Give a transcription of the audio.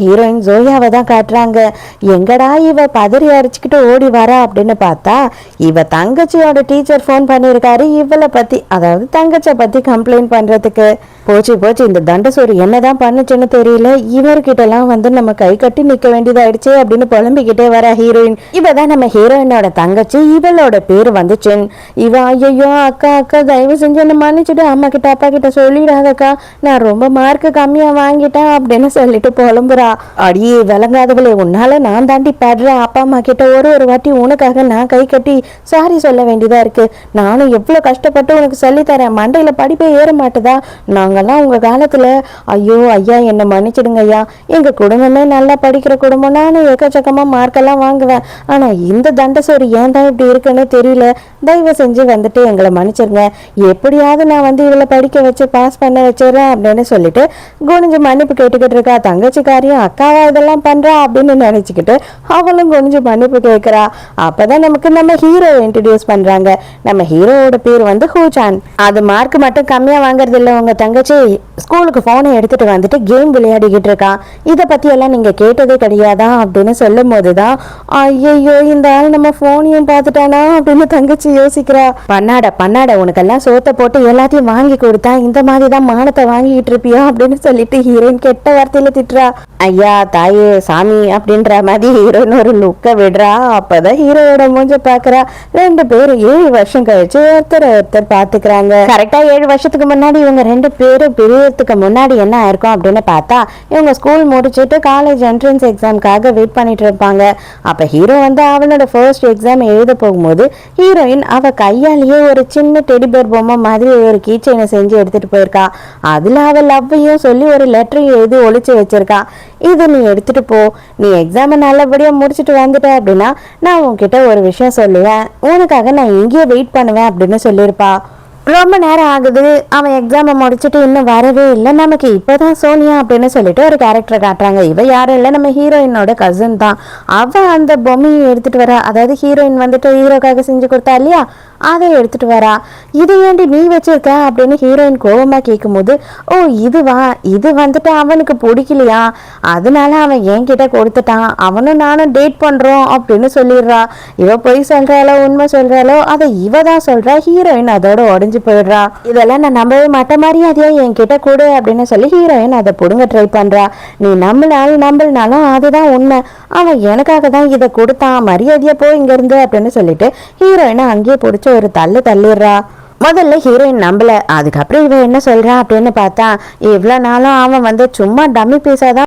Heroine ஜோயாவை தான் காட்டுறாங்க. எங்கடா இவ பதறி அடிச்சுக்கிட்டு ஓடி வரா அப்படின்னு பார்த்தா இவ தங்கச்சியோட டீச்சர் ஃபோன் பண்ணியிருக்காரு இவளை பத்தி, அதாவது தங்கச்சியை பத்தி கம்ப்ளைண்ட் பண்றதுக்கு. போச்சு போச்சு, இந்த தண்டசோறு என்னதான் பண்ணுச்சுன்னு தெரியல, இவர்கிட்ட எல்லாம் வந்து நம்ம கை கட்டி நிக்க வேண்டியதாயிடுச்சு அப்படின்னு புலம்பிக்கிட்டே வர ஹீரோயின். இவதான் நம்ம ஹீரோயினோட தங்கச்சி, இவளோட பேரு வந்து சென். இவ ஐயோ அக்கா அக்கா தயவு செஞ்சு என்ன மன்னிச்சுட்டு அம்மா கிட்ட அப்பா கிட்ட சொல்லிடாதக்கா, நான் ரொம்ப மார்க் கம்மியா வாங்கிட்டேன் அப்படின்னு சொல்லிட்டு புலம்புறா. அடியே விளங்காதவளே, உன்னால நான் தாண்டி பாடுறேன், அப்பா அம்மா கிட்ட ஒரு வாட்டி உனக்காக நான் கை கட்டி சாரி சொல்ல வேண்டியதா இருக்கு. நானும் எவ்வளவு கஷ்டப்பட்டு உனக்கு சொல்லித்தரேன், மண்டையில படிப்பே ஏற மாட்டுதா. நாங்கெல்லாம் உங்க காலத்துல ஐயோ ஐயா என்ன மன்னிச்சிடுங்க ஐயா, எங்க குடும்பமே நல்லா படிக்கிற குடும்பம், நானும் எக்கச்சக்கமா மார்க்கெல்லாம் வாங்குவேன். ஆனா இந்த தண்டசோறு ஏன் தான் இப்படி இருக்குன்னு தெரியல, தயவு செஞ்சு வந்துட்டு எங்களை மன்னிச்சிருங்க, எப்படியாவது நான் வந்து இவளை படிக்க வச்சு பாஸ் பண்ண வச்சிடறேன் அப்படின்னு சொல்லிட்டு குனிஞ்சு மன்னிப்பு கேட்டுக்கிட்டு இருக்கா. தங்கச்சிக்காரியும் அக்காவா இதெல்லாம் பண்றா அப்படின்னு நினைச்சுக்கிட்டு அவளும் குனிஞ்சு மன்னிப்பு கேட்கிறா. அப்பதான் நமக்கு நம்ம ஹீரோ இன்ட்ரடியூஸ் பண்றாங்க. நம்ம ஹீரோவோட பேர் வந்து ஹூச்சான். அது மார்க் மட்டும் கம்மியா வாங்குறது இல்ல, உங்க தங்கச்சி ஸ்கூலுக்கு போனை எடுத்துட்டு வந்துட்டு கேம் விளையாடிக்கிட்டு இருக்கா, இதை பத்தி எல்லாம் நீங்க கேட்டதே கிடையாதா அப்படின்னு சொல்லும் போதுதான் ஐயோ இந்த ஆள் நம்ம போனையும் பார்த்துட்டானா அப்படின்னு தங்கச்சி யோசிக்கிறா. பண்ணாட உனக்கெல்லாம் சோத்த போட்டு எல்லாத்தையும் வாங்கி கொடுத்தா இந்த மாதிரிதான் மானத்தை வாங்கிட்டு இருப்பியா அப்படின்னு சொல்லிட்டு ஹீரோயின் கெட்ட வார்த்தையில திட்டுறா. ஐயா தாயே சாமி அப்படின்ற மாதிரி ஹீரோயின் ஒரு லுக்க விடுறா. அப்பதான் ஹீரோயோட மூஞ்ச பாக்குறா. ரெண்டு பேரும் 7 வருஷம் கழிச்சு ஒருத்தர் பாத்துக்கிறாங்க. கரெக்டா 7 வருஷத்துக்கு முன்னாடி இவங்க ரெண்டு பேரும் பிரியறதுக்கு முன்னாடி என்ன ஆயிருக்கும் அப்படின்னு பார்த்தா, இவங்க ஸ்கூல் முடிச்சுட்டு காலேஜ் என்ட்ரன்ஸ் எக்ஸாம்காக வெயிட் பண்ணிட்டு இருப்பாங்க. அப்ப ஹீரோ வந்து அவனோட ஃபர்ஸ்ட் எக்ஸாம் எழுத போகும்போது ஹீரோயின் அவ கையாலேயே ஒரு சின்ன டெடிபேர் பொம்மை மாதிரி ஒரு கீச்சைனை செஞ்சு எடுத்துட்டு போயிருக்கா. அதுல அவ லவ்வையும் சொல்லி ஒரு லெட்டரையும் எழுதி ஒளிச்சு வச்சிருக்கா. இதை நீ எடுத்துட்டு போ, நீ எக்ஸாமை நல்லபடியா முடிச்சுட்டு வந்துட்ட அப்படின்னா நான் உன்கிட்ட ஒரு விஷயம் சொல்லுவேன், உனக்காக நான் இங்கேயே வெயிட் பண்ணுவேன் அப்படின்னு சொல்லியிருப்பா. ரொம்ப நேரம் ஆகுது, அவன் எக்ஸாமை முடிச்சுட்டு இன்னும் வரவே இல்லை, நமக்கு இப்போதான் சோனியா அப்படின்னு சொல்லிட்டு ஒரு கேரக்டர் காட்டுறாங்க. இவ யாரும் இல்லை, நம்ம ஹீரோயினோட கசின் தான். அவ அந்த பொம்மையை எடுத்துட்டு வரா, அதாவது ஹீரோயின் வந்துட்டு ஹீரோக்காக செஞ்சு கொடுத்தா இல்லையா, அதை எடுத்துட்டு வரா. இது ஏண்டி நீ வச்சிருக்க அப்படின்னு ஹீரோயின் கோபமா கேட்கும் போது, ஓ இதுவா, இது வந்துட்டு அவனுக்கு பிடிக்கலையா, அதனால அவன் என்கிட்ட கொடுத்துட்டான், அவனும் நானும் டேட் பண்றோம் அப்படின்னு சொல்லிடுறா. இவ பொய் சொல்றாளோ உண்மை சொல்றாளோ அதை இவ தான் சொல்றா. ஹீரோயின் அதோட உடஞ்சு போயிடுறா. இதெல்லாம் நான் நம்பவே மாட்டேன், மரியாதையா என்கிட்ட கொடு அப்படின்னு சொல்லி ஹீரோயின் அதை புடுங்க ட்ரை பண்றா. நீ நம்பலனாலும் அதுதான் உண்மை, அவன் எனக்காக தான் இதை கொடுத்தான், மரியாதையா போ இங்க இருந்து அப்படின்னு சொல்லிட்டு ஹீரோயினை அங்கேயே பிடிச்சி ஒரு தள்ளிடுறா. முதல்ல ஹீரோயின் நம்பல, அதுக்கப்புறம் இவன் என்ன சொல்றான் அப்படின்னு பார்த்தா, இவ்வளவு நாளும் அவன் வந்து சும்மா டம்மி பீஸா தான்